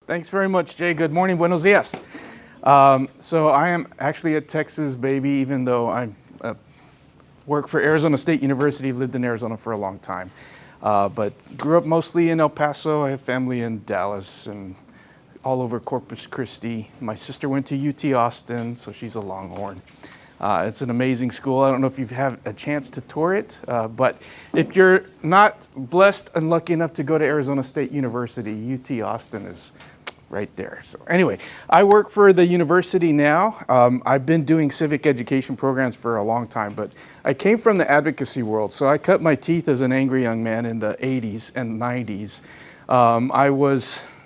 Thanks very much, Jay. Good morning, buenos dias. So I am actually a Texas baby, even though I work for Arizona State University, lived in Arizona for a long time. But grew up mostly in El Paso. I have family in Dallas and all over Corpus Christi. My sister went to UT Austin, so she's a Longhorn. It's an amazing school. I don't know if you've had a chance to tour it, but if you're not blessed and lucky enough to go to Arizona State University, UT Austin is right there. So anyway, I work for the university now. I've been doing civic education programs for a long time, but I came from the advocacy world. So I cut my teeth as an angry young man in the 80s and 90s.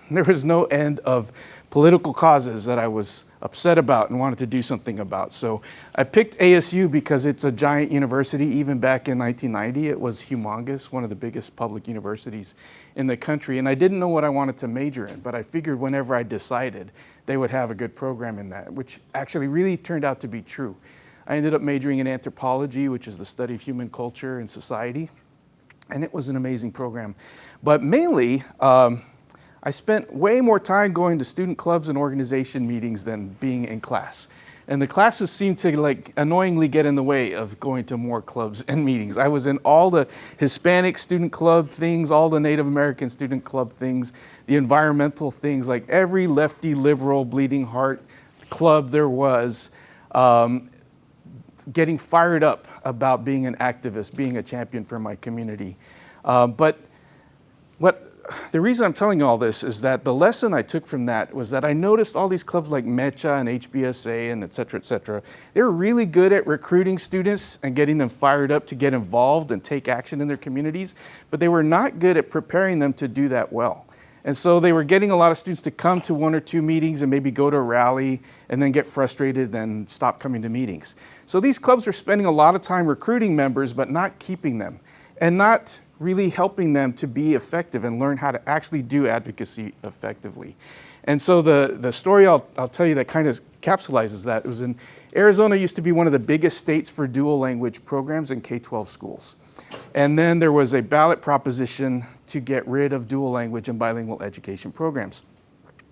There was no end of political causes that I was upset about and wanted to do something about. So I picked ASU because it's a giant university. Even back in 1990, it was humongous, one of the biggest public universities in the country. And I didn't know what I wanted to major in, but I figured whenever I decided, they would have a good program in that, which actually really turned out to be true. I ended up majoring in anthropology, which is the study of human culture and society. And it was an amazing program. But mainly, I spent way more time going to student clubs and organization meetings than being in class. And the classes seemed to annoyingly get in the way of going to more clubs and meetings. I was in all the Hispanic student club things, all the Native American student club things, the environmental things, like every lefty, liberal, bleeding heart club there was, getting fired up about being an activist, being a champion for my community. The reason I'm telling you all this is that the lesson I took from that was that I noticed all these clubs like MECHA and HBSA and et cetera, they were really good at recruiting students and getting them fired up to get involved and take action in their communities, but they were not good at preparing them to do that well. And so they were getting a lot of students to come to one or two meetings and maybe go to a rally and then get frustrated and stop coming to meetings. So these clubs were spending a lot of time recruiting members, but not keeping them and not really helping them to be effective and learn how to actually do advocacy effectively. And so the story I'll tell you that kind of capsulizes that, it was in Arizona used to be one of the biggest states for dual language programs in K-12 schools. And then there was a ballot proposition to get rid of dual language and bilingual education programs.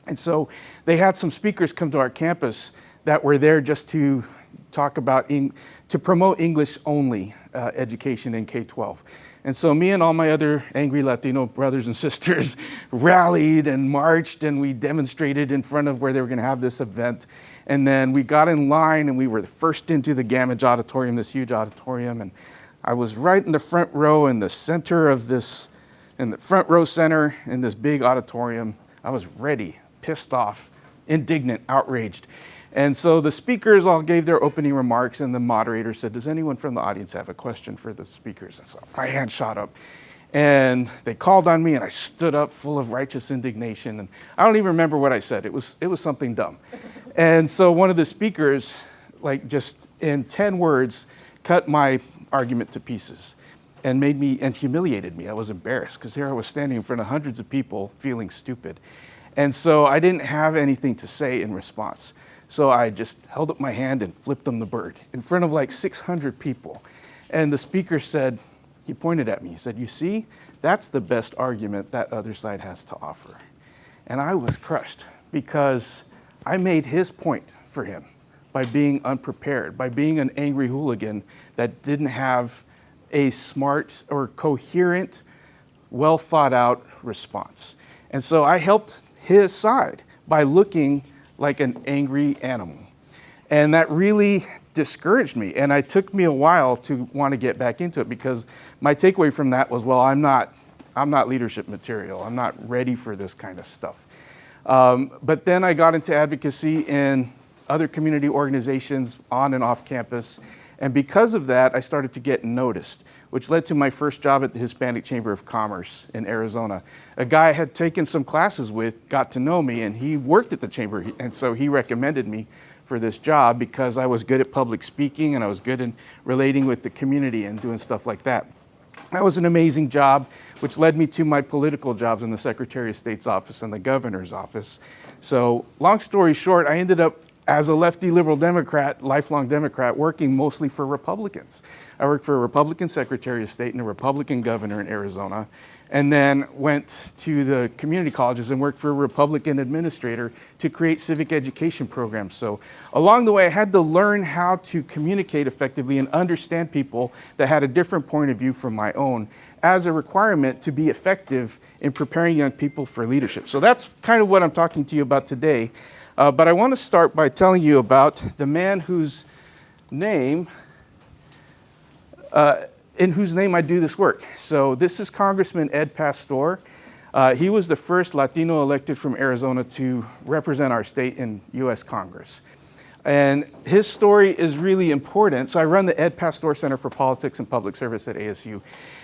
And so they had some speakers come to our campus that were there just to talk about, to promote English only education in K-12. And so me and all my other angry Latino brothers and sisters rallied and marched and we demonstrated in front of where they were going to have this event. And then we got in line and we were the first into the Gamage Auditorium, this huge auditorium. And I was right in the front row in the center of this, in the front row center in this big auditorium. I was ready, pissed off, indignant, outraged. And so the speakers all gave their opening remarks and the moderator said, does anyone from the audience have a question for the speakers? And so my hand shot up and they called on me and I stood up full of righteous indignation. And I don't even remember what I said. It was something dumb. And so one of the speakers, like just in 10 words, cut my argument to pieces and humiliated me. I was embarrassed because here I was standing in front of hundreds of people feeling stupid. And so I didn't have anything to say in response. So I just held up my hand and flipped them the bird in front of like 600 people. And the speaker said, he pointed at me, he said, you see, that's the best argument that other side has to offer. And I was crushed because I made his point for him by being unprepared, by being an angry hooligan that didn't have a smart or coherent, well thought out response. And so I helped his side by looking like an angry animal. And that really discouraged me. And it took me a while to want to get back into it because my takeaway from that was, well, I'm not leadership material. I'm not ready for this kind of stuff. But then I got into advocacy in other community organizations on and off campus. And because of that, I started to get noticed, which led to my first job at the Hispanic Chamber of Commerce in Arizona. A guy I had taken some classes with got to know me and he worked at the chamber. And so he recommended me for this job because I was good at public speaking and I was good in relating with the community and doing stuff like that. That was an amazing job, which led me to my political jobs in the Secretary of State's office and the governor's office. So long story short, I ended up as a lefty liberal Democrat, lifelong Democrat, working mostly for Republicans. I worked for a Republican Secretary of State and a Republican governor in Arizona. and then went to the community colleges and worked for a Republican administrator to create civic education programs. So along the way, I had to learn how to communicate effectively and understand people that had a different point of view from my own as a requirement to be effective in preparing young people for leadership. So that's kind of what I'm talking to you about today. But I want to start by telling you about the man whose name in whose name I do this work. So this is Congressman Ed Pastor. He was the first Latino elected from Arizona to represent our state in U.S. Congress. And his story is really important. So I run the Ed Pastor Center for Politics and Public Service at ASU.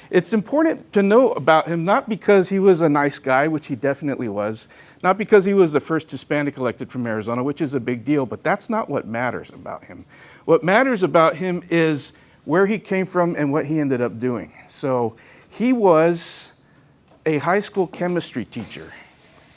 It's important to know about him, not because he was a nice guy, which he definitely was, not because he was the first Hispanic elected from Arizona, which is a big deal, but that's not what matters about him. What matters about him is where he came from and what he ended up doing. So he was a high school chemistry teacher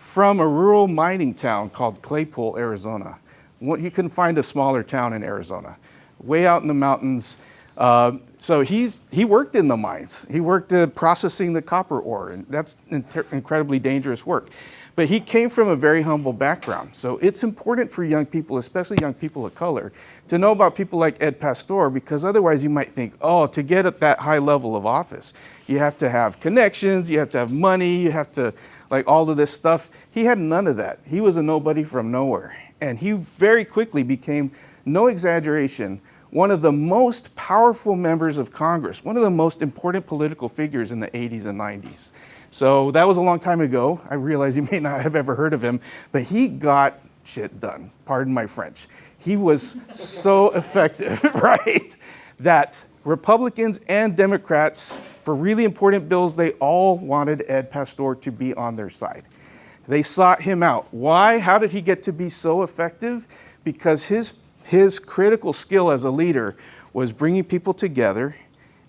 from a rural mining town called Claypool, Arizona. You couldn't find a smaller town in Arizona, way out in the mountains. So he worked in the mines. He worked processing the copper ore, and that's incredibly dangerous work. But he came from a very humble background. So it's important for young people, especially young people of color, to know about people like Ed Pastor, because otherwise you might think, oh, to get at that high level of office, you have to have connections, you have to have money, you have to, like all of this stuff. He had none of that. He was a nobody from nowhere. And he very quickly became, no exaggeration, one of the most powerful members of Congress, one of the most important political figures in the 80s and 90s. So that was a long time ago. I realize you may not have ever heard of him, but he got shit done, pardon my French. He was so effective, right, that Republicans and Democrats, for really important bills, they all wanted Ed Pastor to be on their side. They sought him out. Why? How did he get to be so effective? Because his critical skill as a leader was bringing people together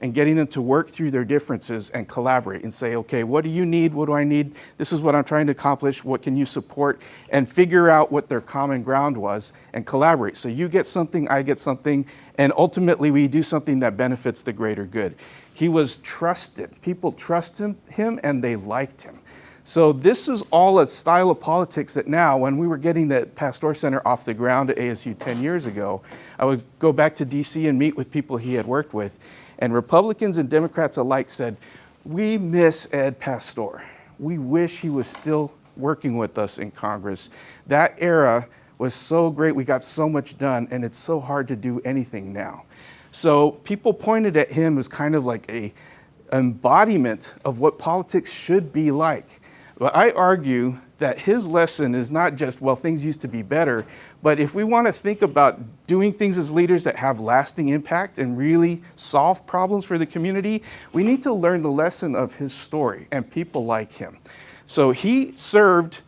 and getting them to work through their differences and collaborate and say, okay, what do you need? What do I need? This is what I'm trying to accomplish. What can you support? And figure out what their common ground was and collaborate. So you get something, I get something, and ultimately we do something that benefits the greater good. He was trusted. People trusted him and they liked him. So this is all a style of politics that now, when we were getting the Pastor Center off the ground at ASU 10 years ago, I would go back to DC and meet with people he had worked with. And Republicans and Democrats alike said, we miss Ed Pastor. We wish he was still working with us in Congress. That era was so great. We got so much done, and it's so hard to do anything now. So people pointed at him as kind of like an embodiment of what politics should be like. But I argue that his lesson is not just, well, things used to be better, but if we want to think about doing things as leaders that have lasting impact and really solve problems for the community, we need to learn the lesson of his story and people like him. So he served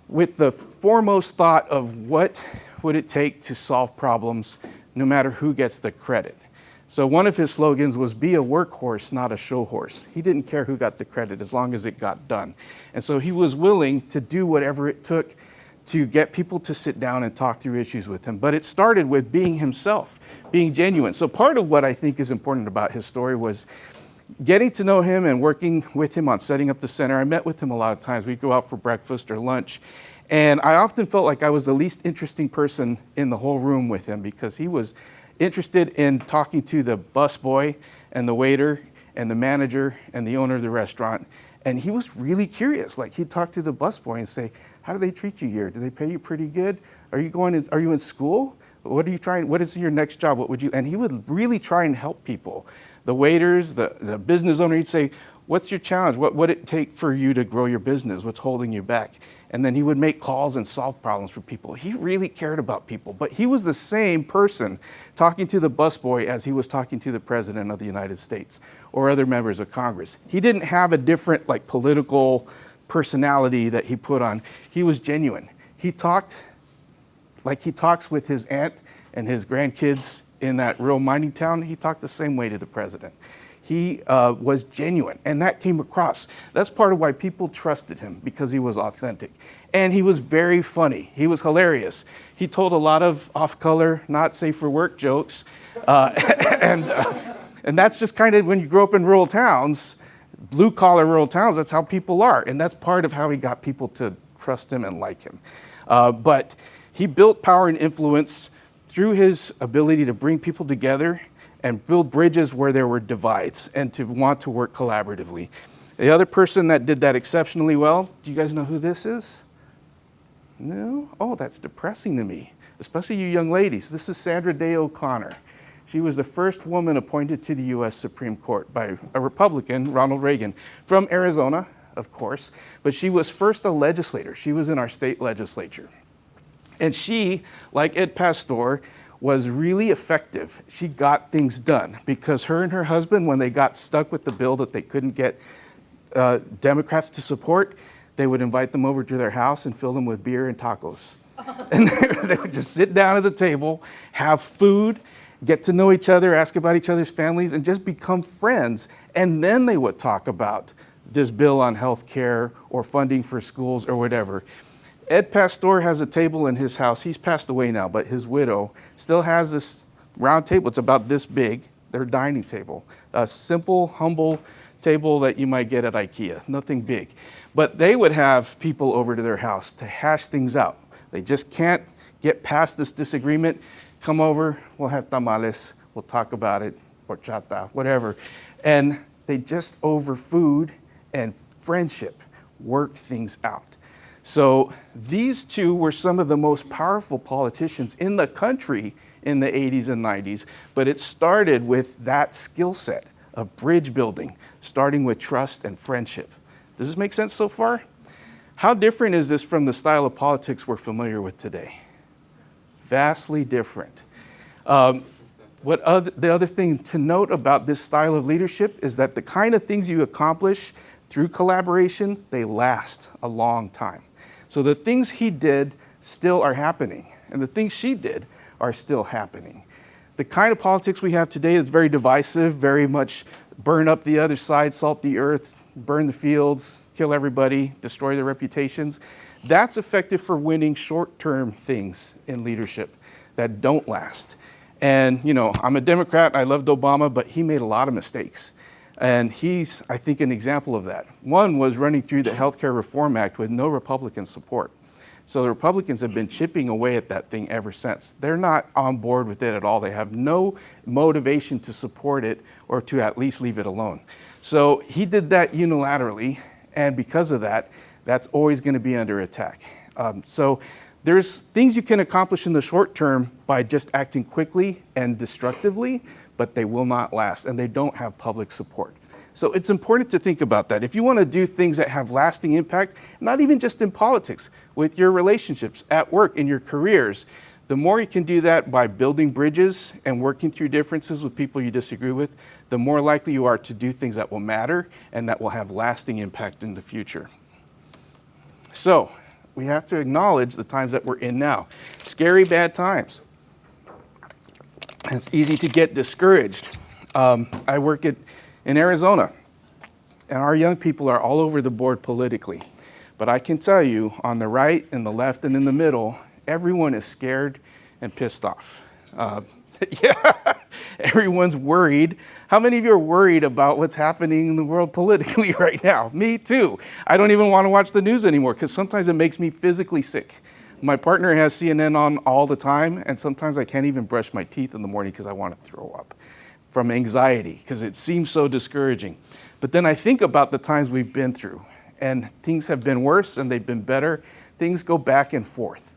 with the foremost thought of what would it take to solve problems, no matter who gets the credit. So one of his slogans was, be a workhorse, not a show horse. He didn't care who got the credit as long as it got done. And so he was willing to do whatever it took to get people to sit down and talk through issues with him. But it started with being himself, being genuine. So part of what I think is important about his story was getting to know him and working with him on setting up the center. I met with him a lot of times. We'd go out for breakfast or lunch. And I often felt like I was the least interesting person in the whole room with him, because he was interested in talking to the busboy and the waiter and the manager and the owner of the restaurant. And he was really curious. Like, he'd talk to the busboy and say, how do they treat you here? Do they pay you pretty good? Are you in school? What is your next job? And he would really try and help people. The waiters, the business owner, he'd say, what's your challenge? What would it take for you to grow your business? What's holding you back? And then he would make calls and solve problems for people. He really cared about people, but he was the same person talking to the busboy as he was talking to the President of the United States or other members of Congress. He didn't have a different political personality that he put on. He was genuine. He talked like he talks with his aunt and his grandkids in that rural mining town. He talked the same way to the President. He was genuine, and that came across. That's part of why people trusted him, because he was authentic. And he was very funny. He was hilarious. He told a lot of off-color, not safe for work jokes. And that's just kind of, when you grow up in rural towns, blue collar rural towns, that's how people are. And that's part of how he got people to trust him and like him. But he built power and influence through his ability to bring people together and build bridges where there were divides and to want to work collaboratively. The other person that did that exceptionally well, do you guys know who this is? No? Oh, that's depressing to me, especially you young ladies. This is Sandra Day O'Connor. She was the first woman appointed to the U.S. Supreme Court by a Republican, Ronald Reagan, from Arizona, of course, but she was first a legislator. She was in our state legislature. And she, like Ed Pastor, was really effective. She got things done because her and her husband, when they got stuck with the bill that they couldn't get Democrats to support, they would invite them over to their house and fill them with beer and tacos. And they would just sit down at the table, have food, get to know each other, ask about each other's families, and just become friends. And then they would talk about this bill on health care or funding for schools or whatever. Ed Pastor has a table in his house. He's passed away now, but his widow still has this round table. It's about this big, their dining table. A simple, humble table that you might get at IKEA, nothing big. But they would have people over to their house to hash things out. They just can't get past this disagreement. Come over, we'll have tamales, we'll talk about it, horchata, whatever. And they just, over food and friendship, worked things out. So these two were some of the most powerful politicians in the country in the 80s and 90s, but it started with that skill set of bridge building, starting with trust and friendship. Does this make sense so far? How different is this from the style of politics we're familiar with today? Vastly different. The other thing to note about this style of leadership is that the kind of things you accomplish through collaboration, they last a long time. So the things he did still are happening, and the things she did are still happening. The kind of politics we have today is very divisive, very much burn up the other side, salt the earth, burn the fields, kill everybody, destroy their reputations. That's effective for winning short-term things in leadership that don't last. And, you know, I'm a Democrat, I loved Obama, but he made a lot of mistakes. And he's, I think, an example of that. One was running through the Healthcare Reform Act with no Republican support. So the Republicans have been chipping away at that thing ever since. They're not on board with it at all. They have no motivation to support it or to at least leave it alone. So he did that unilaterally, and because of that, that's always going to be under attack. So there's things you can accomplish in the short term by just acting quickly and destructively, but they will not last, and they don't have public support. So it's important to think about that. If you want to do things that have lasting impact, not even just in politics, with your relationships, at work, in your careers, the more you can do that by building bridges and working through differences with people you disagree with, the more likely you are to do things that will matter and that will have lasting impact in the future. So we have to acknowledge the times that we're in now. Scary, bad times. It's easy to get discouraged. I work in Arizona, and our young people are all over the board politically. But I can tell you, on the right and the left and in the middle, everyone is scared and pissed off. Yeah, everyone's worried. How many of you are worried about what's happening in the world politically right now? Me too. I don't even want to watch the news anymore because sometimes it makes me physically sick. My partner has CNN on all the time, and sometimes I can't even brush my teeth in the morning because I want to throw up from anxiety because it seems so discouraging. But then I think about the times we've been through, and things have been worse and they've been better. Things go back and forth.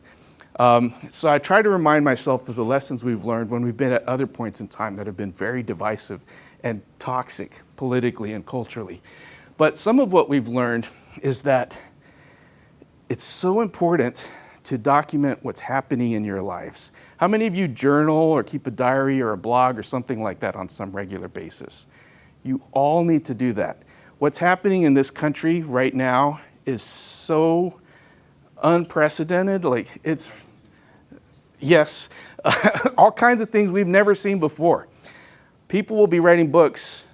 So I try to remind myself of the lessons we've learned when we've been at other points in time that have been very divisive and toxic politically and culturally. But some of what we've learned is that it's so important to document what's happening in your lives. How many of you journal or keep a diary or a blog or something like that on some regular basis? You all need to do that. What's happening in this country right now is so unprecedented. Like, it's, yes, all kinds of things we've never seen before. People will be writing books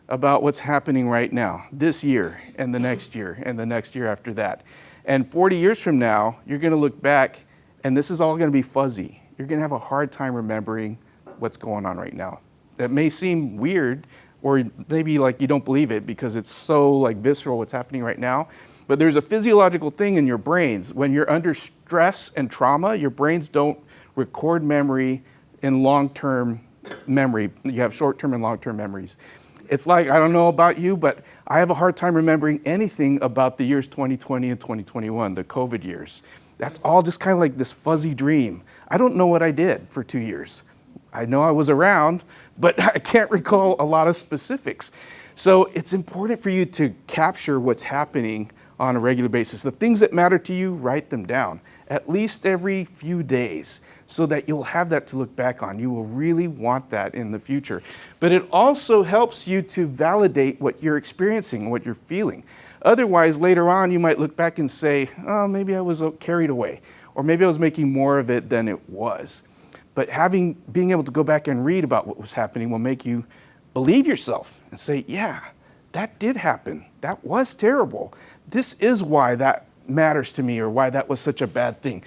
about what's happening right now, this year and the next year and the next year after that. And 40 years from now, you're going to look back and this is all going to be fuzzy. You're going to have a hard time remembering what's going on right now. That may seem weird, or maybe like you don't believe it because it's so like visceral what's happening right now. But there's a physiological thing in your brains. When you're under stress and trauma, your brains don't record memory in long-term memory. You have short-term and long-term memories. It's like, I don't know about you, but I have a hard time remembering anything about the years 2020 and 2021, the COVID years. That's all just kind of like this fuzzy dream. I don't know what I did for 2 years. I know I was around, but I can't recall a lot of specifics. So it's important for you to capture what's happening on a regular basis. The things that matter to you, write them down, at least every few days, so that you'll have that to look back on. You will really want that in the future. But it also helps you to validate what you're experiencing, what you're feeling. Otherwise, later on, you might look back and say, oh, maybe I was carried away, or maybe I was making more of it than it was. But being able to go back and read about what was happening will make you believe yourself and say, yeah, that did happen. That was terrible. This is why that matters to me, or why that was such a bad thing.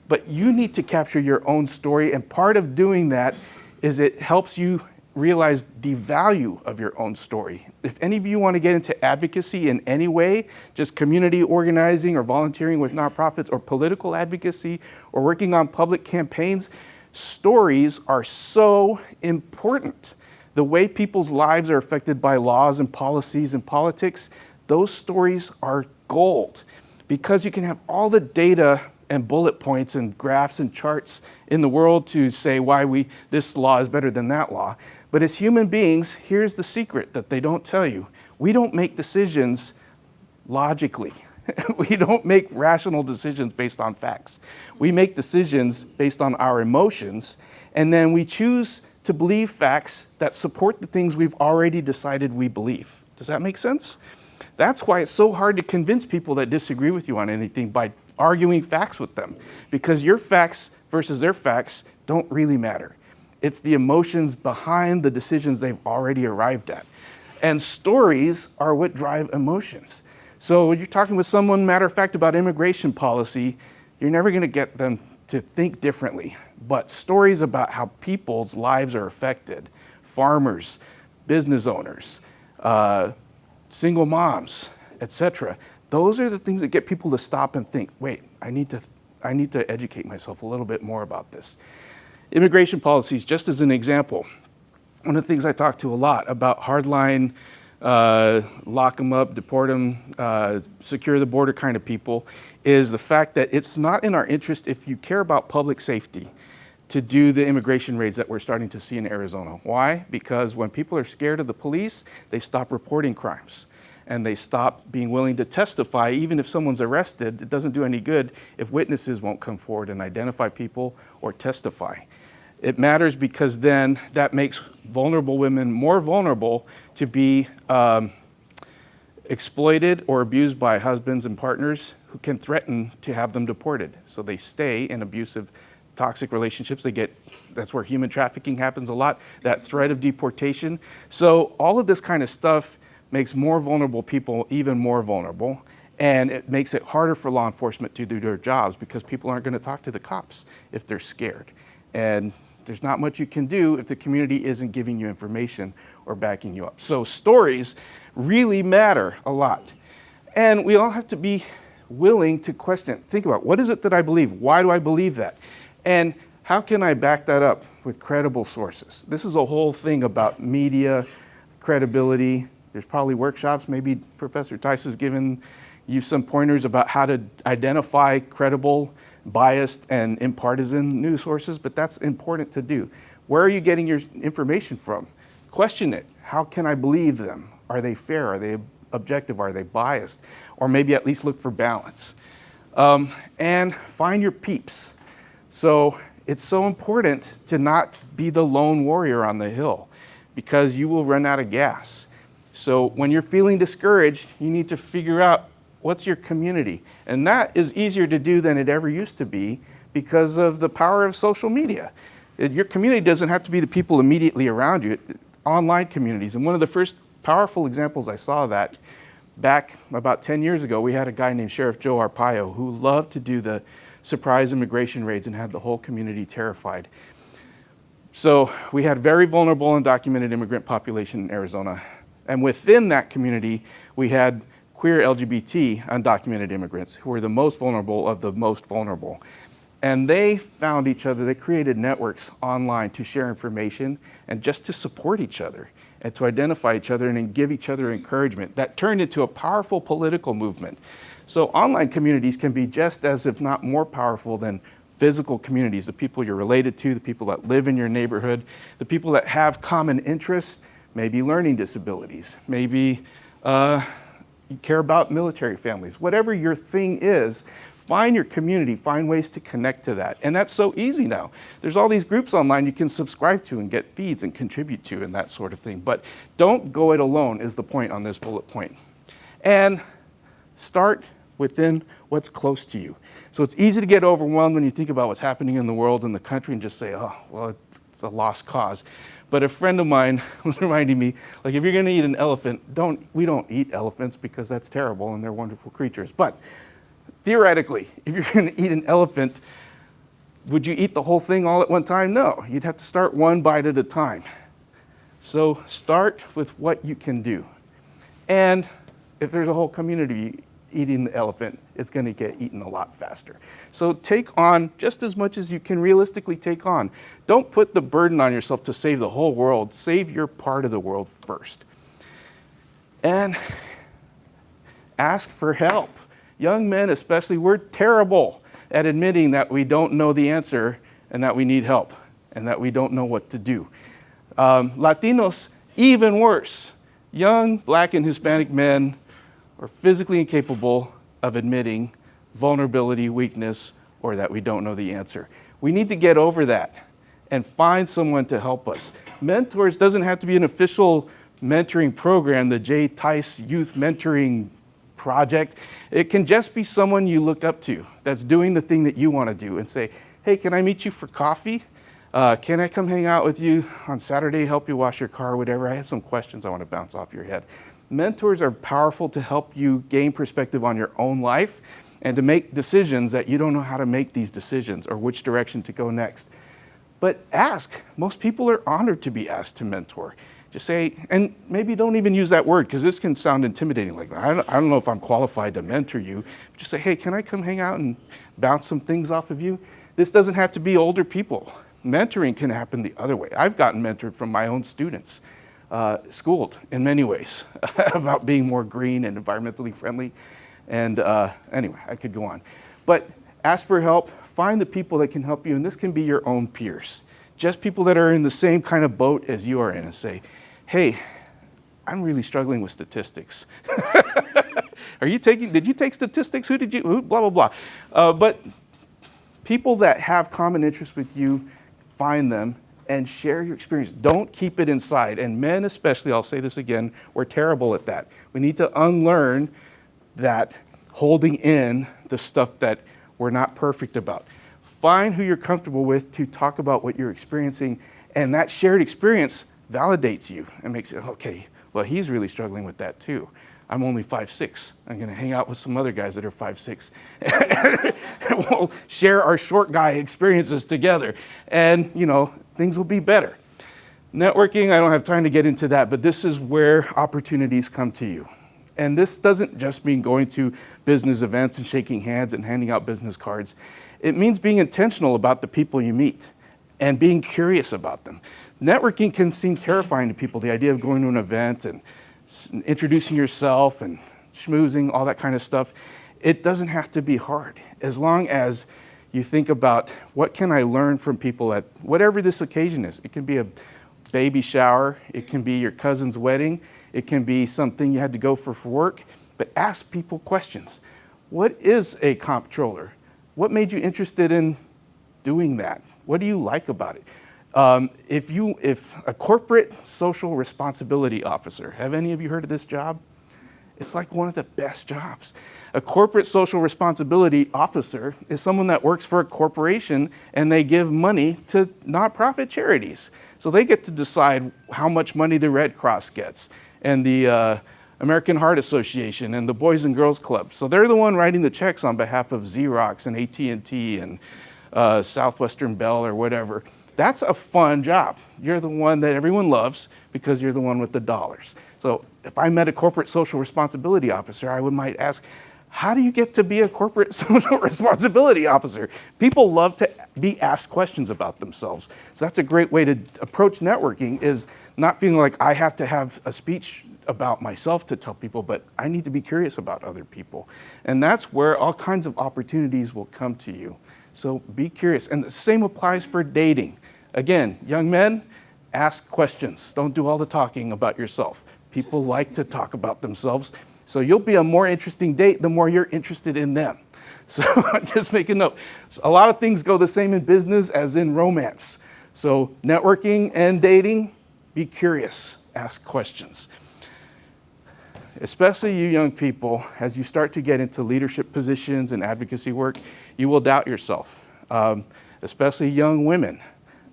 But you need to capture your own story, and part of doing that is it helps you realize the value of your own story. If any of you want to get into advocacy in any way, just community organizing or volunteering with nonprofits or political advocacy or working on public campaigns, stories are so important. The way people's lives are affected by laws and policies and politics, those stories are gold, because you can have all the data and bullet points and graphs and charts in the world to say why this law is better than that law. But as human beings, here's the secret that they don't tell you. We don't make decisions logically. We don't make rational decisions based on facts. We make decisions based on our emotions, and then we choose to believe facts that support the things we've already decided we believe. Does that make sense? That's why it's so hard to convince people that disagree with you on anything by arguing facts with them, because your facts versus their facts don't really matter. It's the emotions behind the decisions they've already arrived at. And stories are what drive emotions. So when you're talking with someone, matter of fact, about immigration policy, you're never going to get them to think differently. But stories about how people's lives are affected, farmers, business owners, single moms, etc., those are the things that get people to stop and think, wait, I need to educate myself a little bit more about this. Immigration policies, just as an example, one of the things I talk to a lot about hardline, lock them up, deport them, secure the border kind of people, is the fact that it's not in our interest, if you care about public safety, to do the immigration raids that we're starting to see in Arizona. Why? Because when people are scared of the police, they stop reporting crimes. And they stop being willing to testify. Even if someone's arrested, it doesn't do any good if witnesses won't come forward and identify people or testify. It matters because then that makes vulnerable women more vulnerable to be exploited or abused by husbands and partners who can threaten to have them deported. So they stay in abusive, toxic relationships. That's where human trafficking happens a lot, that threat of deportation. So all of this kind of stuff makes more vulnerable people even more vulnerable, and it makes it harder for law enforcement to do their jobs because people aren't going to talk to the cops if they're scared. And there's not much you can do if the community isn't giving you information or backing you up. So stories really matter a lot. And we all have to be willing to question, think about, what is it that I believe? Why do I believe that? And how can I back that up with credible sources? This is a whole thing about media, credibility. There's probably workshops, maybe Professor Tice has given you some pointers about how to identify credible, biased, and impartisan news sources, but that's important to do. Where are you getting your information from? Question it. How can I believe them? Are they fair? Are they objective? Are they biased? Or maybe at least look for balance. And find your peeps. So it's so important to not be the lone warrior on the hill, because you will run out of gas. So when you're feeling discouraged, you need to figure out what's your community. And that is easier to do than it ever used to be because of the power of social media. Your community doesn't have to be the people immediately around you, online communities. And one of the first powerful examples I saw of that, back about 10 years ago, we had a guy named Sheriff Joe Arpaio who loved to do the surprise immigration raids and had the whole community terrified. So we had very vulnerable undocumented immigrant population in Arizona. And within that community, we had queer LGBT undocumented immigrants who were the most vulnerable of the most vulnerable. And they found each other, they created networks online to share information and just to support each other and to identify each other and then give each other encouragement. That turned into a powerful political movement. So online communities can be just as, if not more powerful than physical communities, the people you're related to, the people that live in your neighborhood, the people that have common interests, maybe learning disabilities, maybe you care about military families. Whatever your thing is, find your community, find ways to connect to that. And that's so easy now. There's all these groups online you can subscribe to and get feeds and contribute to and that sort of thing. But don't go it alone is the point on this bullet point. And start within what's close to you. So it's easy to get overwhelmed when you think about what's happening in the world and the country and just say, oh, well, it's a lost cause. But a friend of mine was reminding me, like, if you're gonna eat an elephant, we don't eat elephants because that's terrible and they're wonderful creatures. But theoretically, if you're gonna eat an elephant, would you eat the whole thing all at one time? No, you'd have to start one bite at a time. So start with what you can do. And if there's a whole community eating the elephant, it's going to get eaten a lot faster. So take on just as much as you can realistically take on. Don't put the burden on yourself to save the whole world. Save your part of the world first. And ask for help. Young men especially, we're terrible at admitting that we don't know the answer and that we need help and that we don't know what to do. Latinos, even worse. Young Black and Hispanic men are physically incapable of admitting vulnerability, weakness, or that we don't know the answer. We need to get over that and find someone to help us. Mentors doesn't have to be an official mentoring program, the J. Tice Youth Mentoring Project. It can just be someone you look up to that's doing the thing that you want to do and say, hey, can I meet you for coffee? Can I come hang out with you on Saturday, help you wash your car, whatever? I have some questions I want to bounce off your head. Mentors are powerful to help you gain perspective on your own life and to make decisions that you don't know how to make these decisions or which direction to go next. But ask. Most people are honored to be asked to mentor. Just say, and maybe don't even use that word because this can sound intimidating. Like, I don't know if I'm qualified to mentor you. Just say, hey, can I come hang out and bounce some things off of you? This doesn't have to be older people. Mentoring can happen the other way. I've gotten mentored from my own students. Schooled in many ways about being more green and environmentally friendly. And anyway, I could go on. But ask for help, find the people that can help you, and this can be your own peers. Just people that are in the same kind of boat as you are in and say, hey, I'm really struggling with statistics. Did you take statistics? Who, blah, blah, blah. But people that have common interests with you, find them, and share your experience. Don't keep it inside. And men especially, I'll say this again, we're terrible at that. We need to unlearn that holding in the stuff that we're not perfect about. Find who you're comfortable with to talk about what you're experiencing, and that shared experience validates you and makes it, okay, well, he's really struggling with that too. I'm only 5'6". I'm gonna hang out with some other guys that are 5'6". And we'll share our short guy experiences together. And things will be better. Networking, I don't have time to get into that, but this is where opportunities come to you. And this doesn't just mean going to business events and shaking hands and handing out business cards. It means being intentional about the people you meet and being curious about them. Networking can seem terrifying to people, the idea of going to an event and introducing yourself and schmoozing, all that kind of stuff. It doesn't have to be hard, as long as you think about what can I learn from people at whatever this occasion is. It can be a baby shower, it can be your cousin's wedding, it can be something you had to go for work, but ask people questions. What is a comptroller? What made you interested in doing that? What do you like about it? If a corporate social responsibility officer, have any of you heard of this job? It's like one of the best jobs. A corporate social responsibility officer is someone that works for a corporation and they give money to nonprofit charities. So they get to decide how much money the Red Cross gets and the American Heart Association and the Boys and Girls Club. So they're the one writing the checks on behalf of Xerox and AT&T and Southwestern Bell or whatever. That's a fun job. You're the one that everyone loves because you're the one with the dollars. So if I met a corporate social responsibility officer, I might ask, how do you get to be a corporate social responsibility officer? People love to be asked questions about themselves. So that's a great way to approach networking, is not feeling like I have to have a speech about myself to tell people, but I need to be curious about other people. And that's where all kinds of opportunities will come to you. So be curious. And the same applies for dating. Again, young men, ask questions. Don't do all the talking about yourself. People like to talk about themselves. So you'll be a more interesting date the more you're interested in them. So just make a note. A lot of things go the same in business as in romance. So networking and dating, be curious, ask questions. Especially you young people, as you start to get into leadership positions and advocacy work, you will doubt yourself. Especially young women.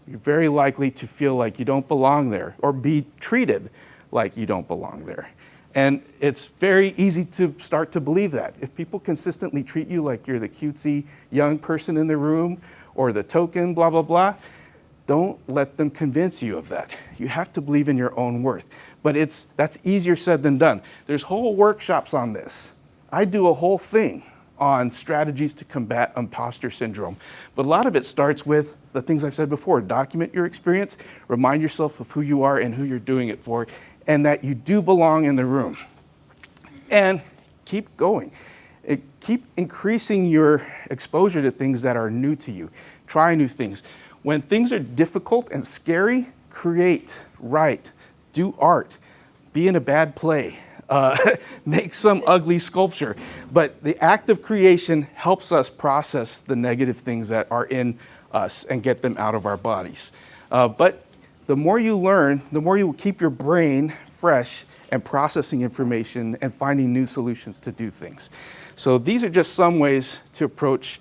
You're very likely to feel like you don't belong there or be treated like you don't belong there. And it's very easy to start to believe that. If people consistently treat you like you're the cutesy young person in the room or the token, blah, blah, blah, don't let them convince you of that. You have to believe in your own worth. But that's easier said than done. There's whole workshops on this. I do a whole thing on strategies to combat imposter syndrome. But a lot of it starts with the things I've said before. Document your experience, remind yourself of who you are and who you're doing it for, and that you do belong in the room. And keep going. Keep increasing your exposure to things that are new to you. Try new things. When things are difficult and scary, create, write, do art, be in a bad play, make some ugly sculpture. But the act of creation helps us process the negative things that are in us and get them out of our bodies. But the more you learn, the more you will keep your brain fresh and processing information and finding new solutions to do things. So these are just some ways to approach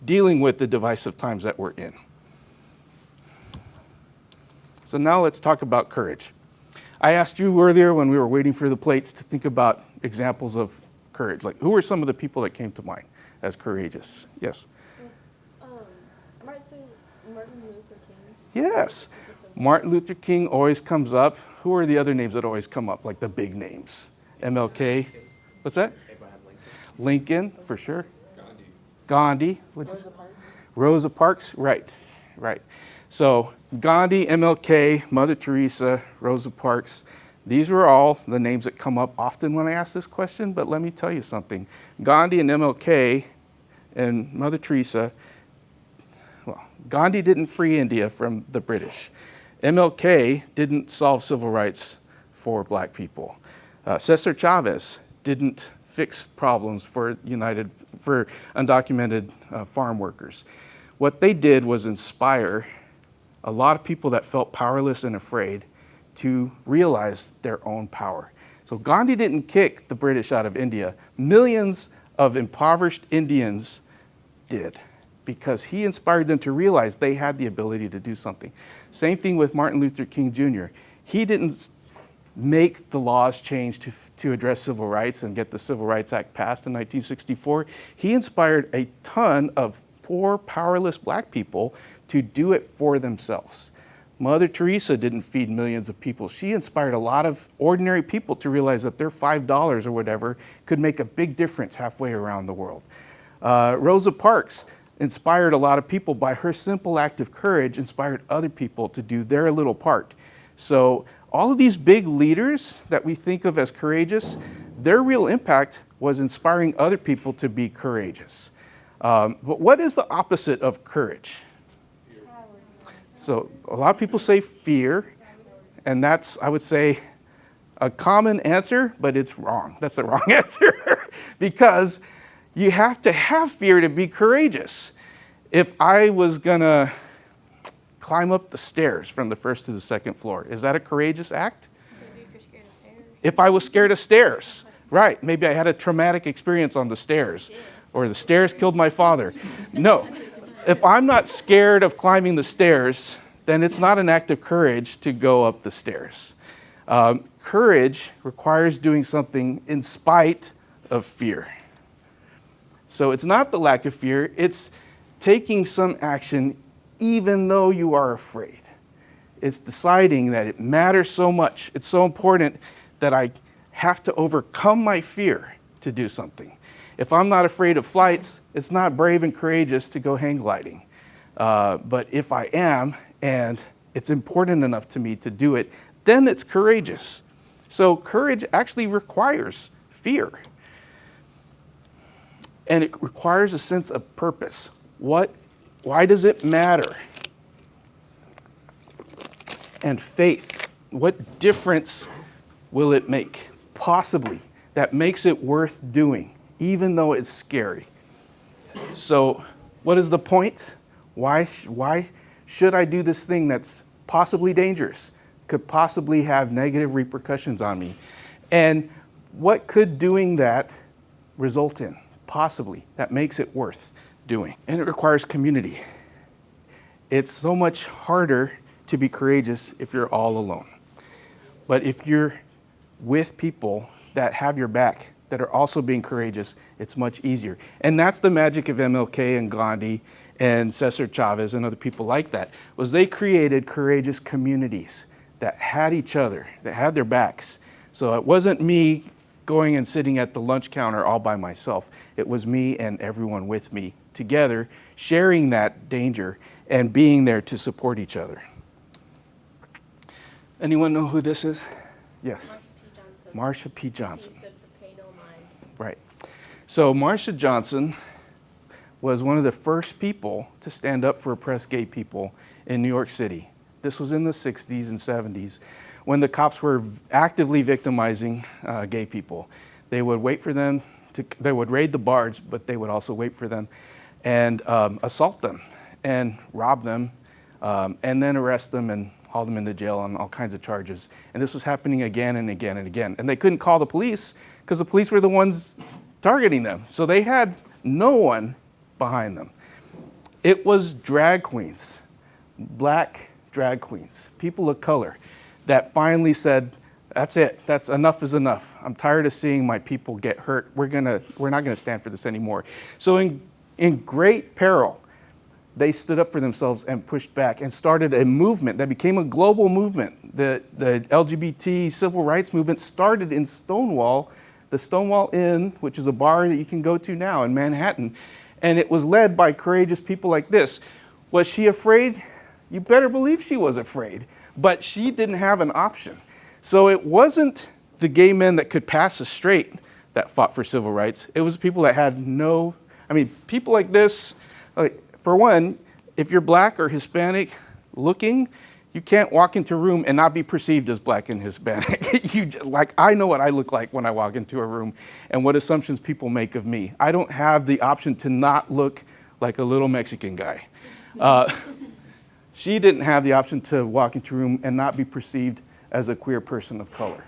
dealing with the divisive times that we're in. So now let's talk about courage. I asked you earlier when we were waiting for the plates to think about examples of courage. Like, who are some of the people that came to mind as courageous? Yes? Martin Luther King. Yes. Martin Luther King always comes up. Who are the other names that always come up, like the big names? MLK. What's that? Abraham Lincoln, for sure. Gandhi. Rosa Parks. Rosa Parks, right. So Gandhi, MLK, Mother Teresa, Rosa Parks, these were all the names that come up often when I ask this question, but let me tell you something. Gandhi and MLK and Mother Teresa, well, Gandhi didn't free India from the British. MLK didn't solve civil rights for black people. Cesar Chavez didn't fix problems for undocumented farm workers. What they did was inspire a lot of people that felt powerless and afraid to realize their own power. So Gandhi didn't kick the British out of India. Millions of impoverished Indians did, because he inspired them to realize they had the ability to do something. Same thing with Martin Luther King Jr. He didn't make the laws change to address civil rights and get the Civil Rights Act passed in 1964. He inspired a ton of poor, powerless black people to do it for themselves. Mother Teresa didn't feed millions of people. She inspired a lot of ordinary people to realize that their $5 or whatever could make a big difference halfway around the world. Rosa Parks inspired a lot of people by her simple act of courage, inspired other people to do their little part. So all of these big leaders that we think of as courageous, their real impact was inspiring other people to be courageous. But what is the opposite of courage? So a lot of people say fear, and that's, I would say, a common answer, but it's wrong. That's the wrong answer because you have to have fear to be courageous. If I was gonna climb up the stairs from the first to the second floor, is that a courageous act? Maybe if you're scared of stairs. If I was scared of stairs, right, maybe I had a traumatic experience on the stairs, or the stairs killed my father. No. If I'm not scared of climbing the stairs, then it's not an act of courage to go up the stairs. Courage requires doing something in spite of fear. So it's not the lack of fear, it's taking some action even though you are afraid. It's deciding that it matters so much. It's so important that I have to overcome my fear to do something. If I'm not afraid of flights, it's not brave and courageous to go hang gliding. But if I am, and it's important enough to me to do it, then it's courageous. So courage actually requires fear. And it requires a sense of purpose. Why does it matter? And faith. What difference will it make? Possibly. That makes it worth doing, even though it's scary. So what is the point? Why should I do this thing that's possibly dangerous, could possibly have negative repercussions on me? And what could doing that result in? Possibly. That makes it worth doing. And it requires community. It's so much harder to be courageous if you're all alone. But if you're with people that have your back, that are also being courageous, it's much easier. And that's the magic of MLK and Gandhi and Cesar Chavez and other people like that, was they created courageous communities that had each other, that had their backs. So it wasn't me going and sitting at the lunch counter all by myself. It was me and everyone with me together, sharing that danger and being there to support each other. Anyone know who this is? Yes. Marsha P. Johnson. He stood for Pay No Mind. Right. So Marsha Johnson was one of the first people to stand up for oppressed gay people in New York City. This was in the 60s and 70s when the cops were actively victimizing gay people. They would wait for them they would raid the bars, but they would also wait for them and assault them and rob them and then arrest them and haul them into jail on all kinds of charges. And this was happening again and again and again. And they couldn't call the police because the police were the ones targeting them. So they had no one behind them. It was drag queens, black drag queens, people of color, that finally said, that's it, that's enough is enough. I'm tired of seeing my people get hurt. We're not gonna stand for this anymore. So in great peril, they stood up for themselves and pushed back and started a movement that became a global movement. The LGBT civil rights movement started in Stonewall, the Stonewall Inn, which is a bar that you can go to now in Manhattan. And it was led by courageous people like this. Was she afraid? You better believe she was afraid. But she didn't have an option. So it wasn't the gay men that could pass as straight that fought for civil rights. It was people that had people like this, for one, if you're black or Hispanic looking, you can't walk into a room and not be perceived as black and Hispanic. I know what I look like when I walk into a room and what assumptions people make of me. I don't have the option to not look like a little Mexican guy. She didn't have the option to walk into a room and not be perceived as a queer person of color.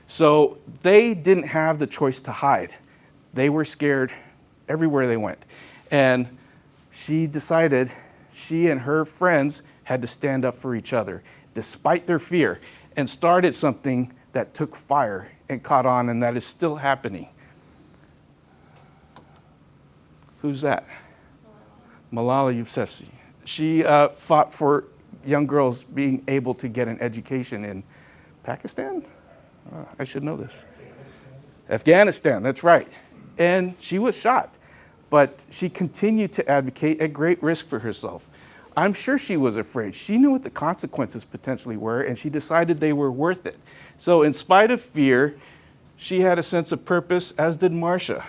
So they didn't have the choice to hide. They were scared everywhere they went. And she decided she and her friends had to stand up for each other despite their fear and started something that took fire and caught on, and that is still happening. Who's that? Malala Yousafzai. She fought for young girls being able to get an education in Pakistan? I should know this. Afghanistan, that's right. And she was shot. But she continued to advocate at great risk for herself. I'm sure she was afraid. She knew what the consequences potentially were, and she decided they were worth it. So in spite of fear, she had a sense of purpose, as did Marsha.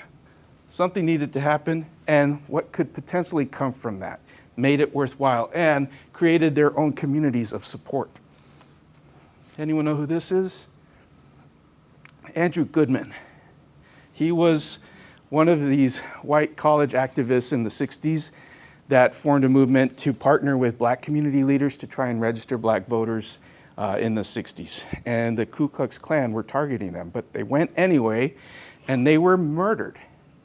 Something needed to happen, and what could potentially come from that made it worthwhile and created their own communities of support. Anyone know who this is? Andrew Goodman. He was one of these white college activists in the 60s that formed a movement to partner with black community leaders to try and register black voters in the 60s. And the Ku Klux Klan were targeting them, but they went anyway, and they were murdered.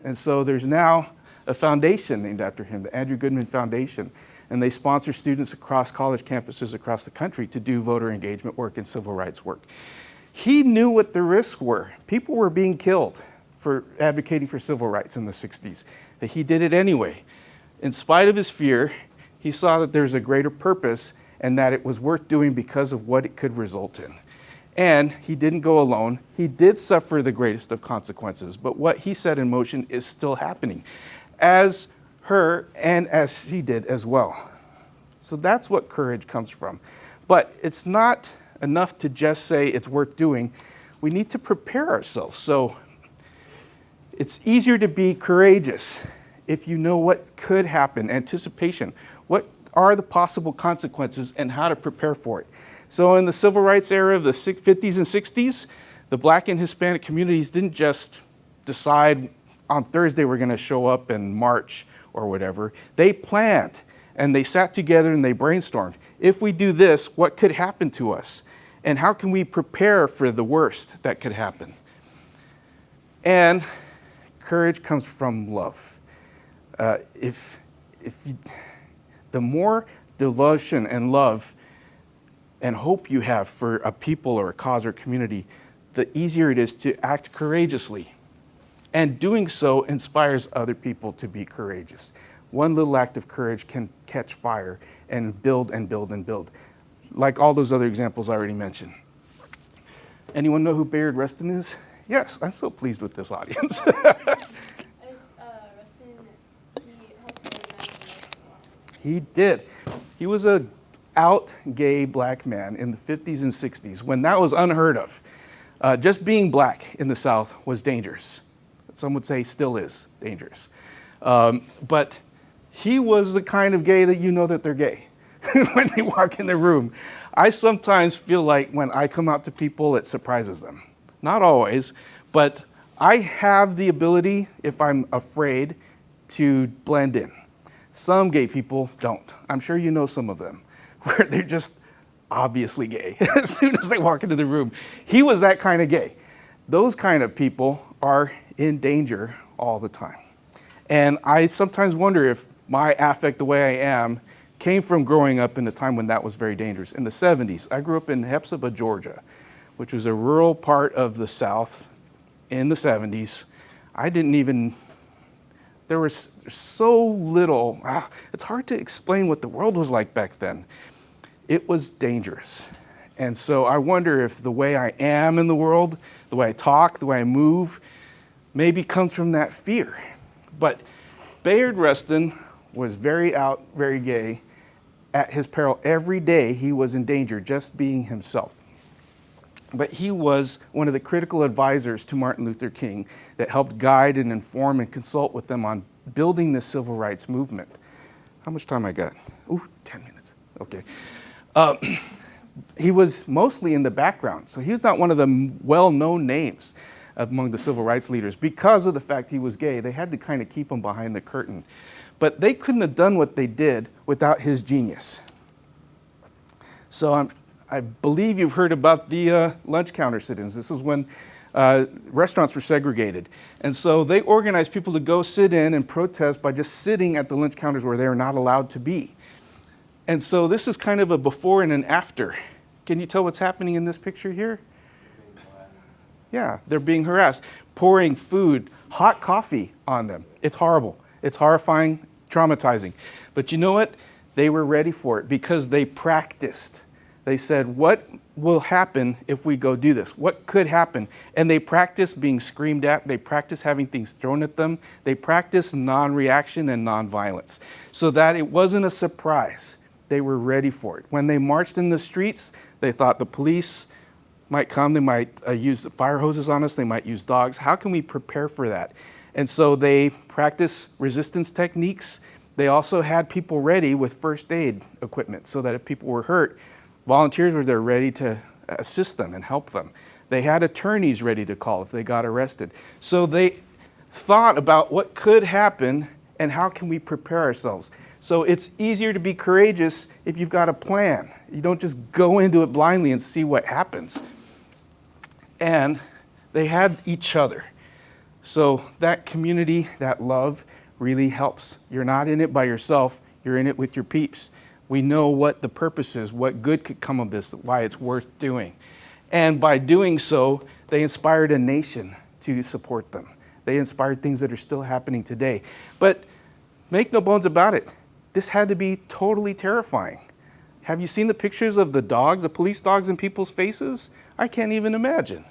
And so there's now a foundation named after him, the Andrew Goodman Foundation, and they sponsor students across college campuses across the country to do voter engagement work and civil rights work. He knew what the risks were. People were being killed for advocating for civil rights in the 60s. He did it anyway. In spite of his fear, He saw that there's a greater purpose and that it was worth doing because of what it could result in. And he didn't go alone. He did suffer the greatest of consequences, but what he set in motion is still happening, as her and as she did as well. So that's what courage comes from. But it's not enough to just say it's worth doing. We need to prepare ourselves. So it's easier to be courageous if you know what could happen, anticipation. What are the possible consequences and how to prepare for it? So in the civil rights era of the 50s and 60s, the Black and Hispanic communities didn't just decide on Thursday we're going to show up and march or whatever. They planned and they sat together and they brainstormed. If we do this, what could happen to us? And how can we prepare for the worst that could happen? And courage comes from love. The more devotion and love and hope you have for a people or a cause or community, the easier it is to act courageously. And doing so inspires other people to be courageous. One little act of courage can catch fire and build and build and build, like all those other examples I already mentioned. Anyone know who Bayard Rustin is? Yes, I'm so pleased with this audience. Rustin, he helped organize the He did. He was a out gay black man in the 50s and 60s when that was unheard of. Just being black in the South was dangerous. Some would say still is dangerous. But he was the kind of gay that you know that they're gay when they walk in the room. I sometimes feel like when I come out to people, it surprises them. Not always, but I have the ability, if I'm afraid, to blend in. Some gay people don't. I'm sure you know some of them, where they're just obviously gay as soon as they walk into the room. He was that kind of gay. Those kind of people are in danger all the time. And I sometimes wonder if my affect the way I am came from growing up in a time when that was very dangerous. In the 70s, I grew up in Hepzibah, Georgia, which was a rural part of the South in the 70s. There was so little, it's hard to explain what the world was like back then. It was dangerous. And so I wonder if the way I am in the world, the way I talk, the way I move, maybe comes from that fear. But Bayard Rustin was very out, very gay. At his peril, every day he was in danger just being himself. But he was one of the critical advisors to Martin Luther King that helped guide and inform and consult with them on building the civil rights movement. How much time I got? Ooh, 10 minutes. Okay. He was mostly in the background, so he was not one of the well-known names among the civil rights leaders. Because of the fact he was gay, they had to kind of keep him behind the curtain. But they couldn't have done what they did without his genius. So I believe you've heard about the lunch counter sit-ins. This is when restaurants were segregated. And so they organized people to go sit in and protest by just sitting at the lunch counters where they were not allowed to be. And so this is kind of a before and an after. Can you tell what's happening in this picture here? Yeah, they're being harassed, pouring food, hot coffee on them. It's horrible. It's horrifying, traumatizing. But you know what? They were ready for it because they practiced. They said, what will happen if we go do this? What could happen? And they practiced being screamed at. They practiced having things thrown at them. They practiced non-reaction and non-violence so that it wasn't a surprise. They were ready for it. When they marched in the streets, they thought the police might come. They might use the fire hoses on us. They might use dogs. How can we prepare for that? And so they practiced resistance techniques. They also had people ready with first aid equipment so that if people were hurt, volunteers were there ready to assist them and help them. They had attorneys ready to call if they got arrested. So they thought about what could happen and how can we prepare ourselves. So it's easier to be courageous if you've got a plan. You don't just go into it blindly and see what happens. And they had each other. So that community, that love really helps. You're not in it by yourself, you're in it with your peeps. We know what the purpose is, what good could come of this, why it's worth doing. And by doing so, they inspired a nation to support them. They inspired things that are still happening today. But make no bones about it, this had to be totally terrifying. Have you seen the pictures of the dogs, the police dogs in people's faces? I can't even imagine.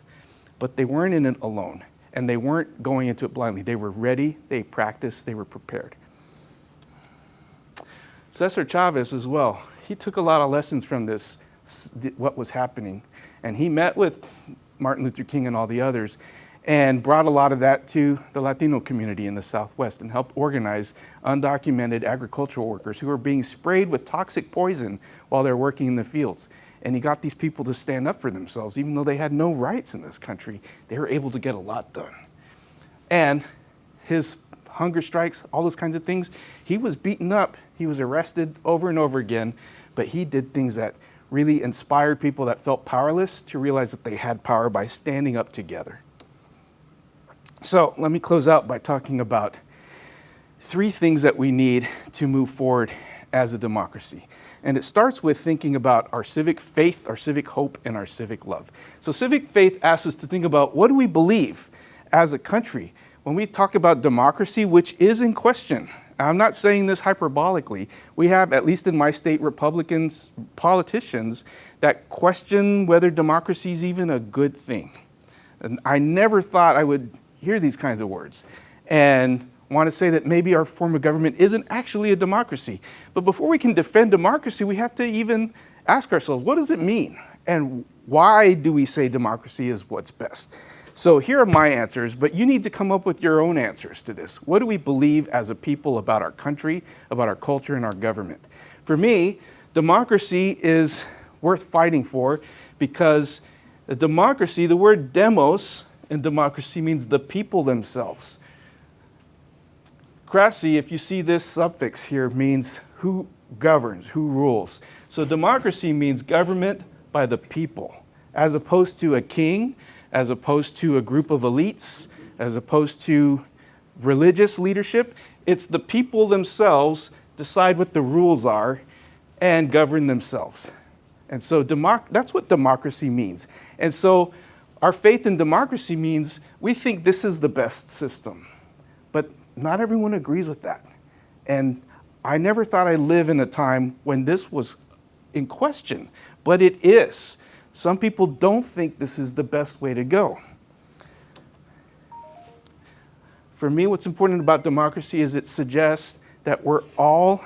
But they weren't in it alone, and they weren't going into it blindly. They were ready, they practiced, they were prepared. Cesar Chavez as well, he took a lot of lessons from this, what was happening. And he met with Martin Luther King and all the others and brought a lot of that to the Latino community in the Southwest and helped organize undocumented agricultural workers who were being sprayed with toxic poison while they're working in the fields. And he got these people to stand up for themselves. Even though they had no rights in this country, they were able to get a lot done. And his hunger strikes, all those kinds of things, he was beaten up. He was arrested over and over again, but he did things that really inspired people that felt powerless to realize that they had power by standing up together. So let me close out by talking about 3 things that we need to move forward as a democracy. And it starts with thinking about our civic faith, our civic hope, and our civic love. So civic faith asks us to think about, what do we believe as a country? When we talk about democracy, which is in question, I'm not saying this hyperbolically, we have, at least in my state, Republicans, politicians that question whether democracy is even a good thing. And I never thought I would hear these kinds of words and want to say that maybe our form of government isn't actually a democracy. But before we can defend democracy, we have to even ask ourselves, what does it mean? And why do we say democracy is what's best? So here are my answers, but you need to come up with your own answers to this. What do we believe as a people about our country, about our culture, and our government? For me, democracy is worth fighting for because the democracy, the word demos in democracy means the people themselves. Krasi, if you see this suffix here, means who governs, who rules. So democracy means government by the people, as opposed to a king, as opposed to a group of elites, as opposed to religious leadership. It's the people themselves decide what the rules are and govern themselves. And so that's what democracy means. And so our faith in democracy means we think this is the best system. But not everyone agrees with that. And I never thought I'd live in a time when this was in question, but it is. Some people don't think this is the best way to go. For me, what's important about democracy is it suggests that we all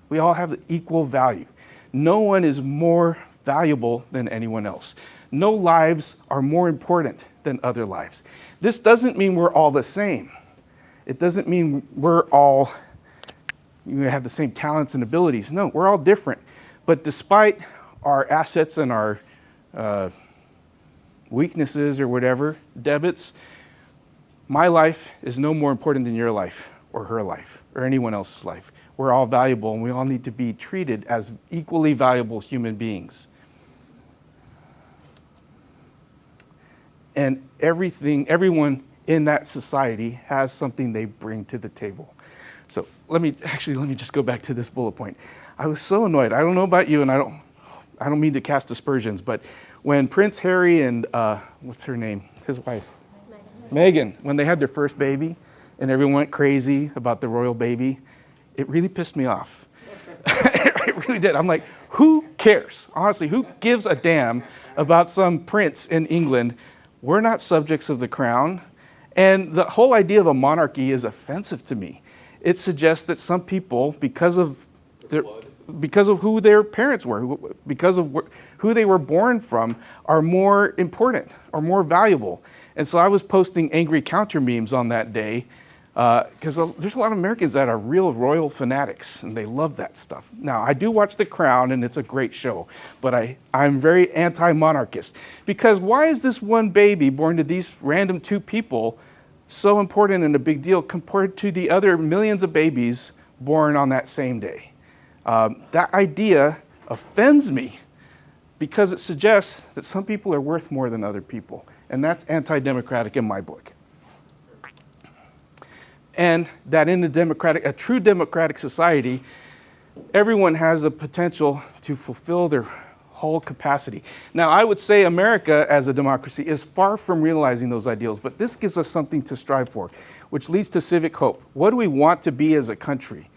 have equal value. No one is more valuable than anyone else. No lives are more important than other lives. This doesn't mean we're all the same. It doesn't mean we're all, have the same talents and abilities. No, we're all different. But despite our assets and our weaknesses or whatever, debits, my life is no more important than your life or her life or anyone else's life. We're all valuable and we all need to be treated as equally valuable human beings. And everyone in that society has something they bring to the table. So let me just go back to this bullet point. I was so annoyed. I don't know about you, and I don't mean to cast aspersions, but when Prince Harry and, what's her name? His wife? Meghan, when they had their first baby and everyone went crazy about the royal baby, it really pissed me off. It really did. I'm like, who cares? Honestly, who gives a damn about some prince in England? We're not subjects of the crown. And the whole idea of a monarchy is offensive to me. It suggests that some people, because of who their parents were, because of who they were born from, are more important or more valuable. And so I was posting angry counter memes on that day because there's a lot of Americans that are real royal fanatics and they love that stuff. Now, I do watch The Crown and it's a great show, but I'm very anti-monarchist because why is this one baby born to these random 2 people so important and a big deal compared to the other millions of babies born on that same day? That idea offends me because it suggests that some people are worth more than other people. And that's anti-democratic in my book. And that in a true democratic society, everyone has the potential to fulfill their whole capacity. Now, I would say America as a democracy is far from realizing those ideals, but this gives us something to strive for, which leads to civic hope. What do we want to be as a country?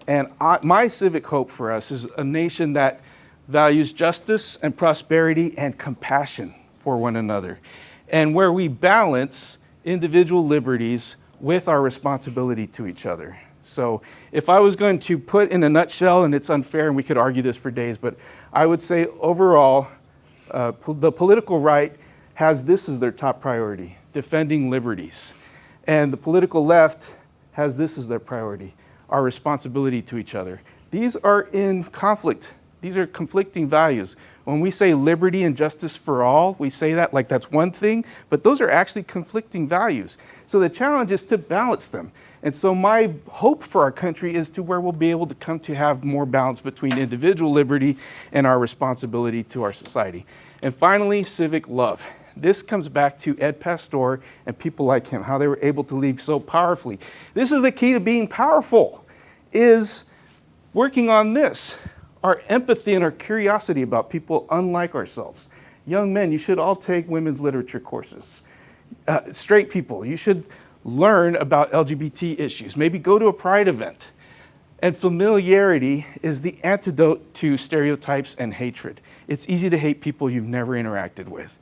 And my civic hope for us is a nation that values justice and prosperity and compassion for one another, and where we balance individual liberties with our responsibility to each other. So if I was going to put in a nutshell, and it's unfair and we could argue this for days, but I would say overall, the political right has this as their top priority, defending liberties. And the political left has this as their priority, our responsibility to each other. These are in conflict. These are conflicting values. When we say liberty and justice for all, we say that like that's one thing, but those are actually conflicting values. So the challenge is to balance them. And so my hope for our country is to where we'll be able to come to have more balance between individual liberty and our responsibility to our society. And finally, civic love. This comes back to Ed Pastor and people like him, how they were able to lead so powerfully. This is the key to being powerful, is working on this, our empathy and our curiosity about people unlike ourselves. Young men, you should all take women's literature courses. Straight people, you should learn about LGBT issues. Maybe go to a pride event. And familiarity is the antidote to stereotypes and hatred. It's easy to hate people you've never interacted with.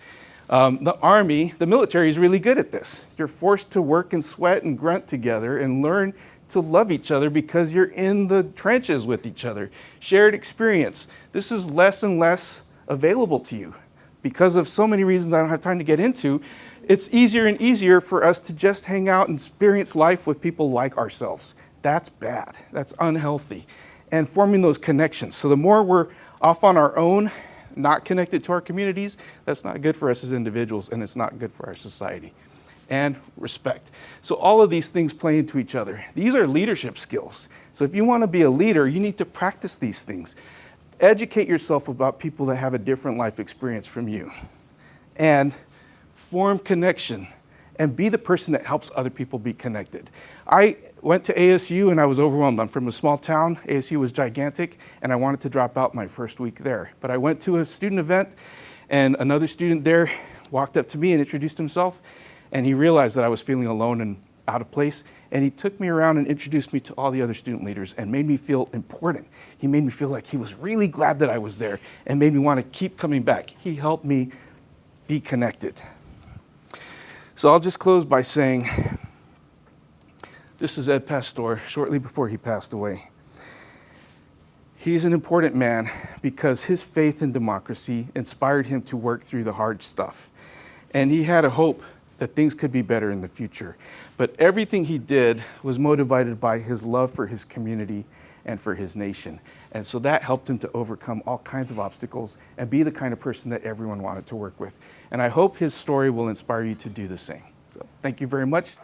The military is really good at this. You're forced to work and sweat and grunt together and learn to love each other because you're in the trenches with each other. Shared experience. This is less and less available to you because of so many reasons I don't have time to get into. It's easier and easier for us to just hang out and experience life with people like ourselves. That's bad. That's unhealthy. And forming those connections. So the more we're off on our own, not connected to our communities, that's not good for us as individuals, and it's not good for our society. And respect. So all of these things play into each other. These are leadership skills. So if you want to be a leader, you need to practice these things. Educate yourself about people that have a different life experience from you. And form connection. And be the person that helps other people be connected. I went to ASU and I was overwhelmed. I'm from a small town. ASU was gigantic, and I wanted to drop out my first week there. But I went to a student event, and another student there walked up to me and introduced himself, and he realized that I was feeling alone and out of place, and he took me around and introduced me to all the other student leaders and made me feel important. He made me feel like he was really glad that I was there and made me want to keep coming back. He helped me be connected. So I'll just close by saying, this is Ed Pastor, shortly before he passed away. He's an important man because his faith in democracy inspired him to work through the hard stuff. And he had a hope that things could be better in the future. But everything he did was motivated by his love for his community and for his nation. And so that helped him to overcome all kinds of obstacles and be the kind of person that everyone wanted to work with. And I hope his story will inspire you to do the same. So thank you very much.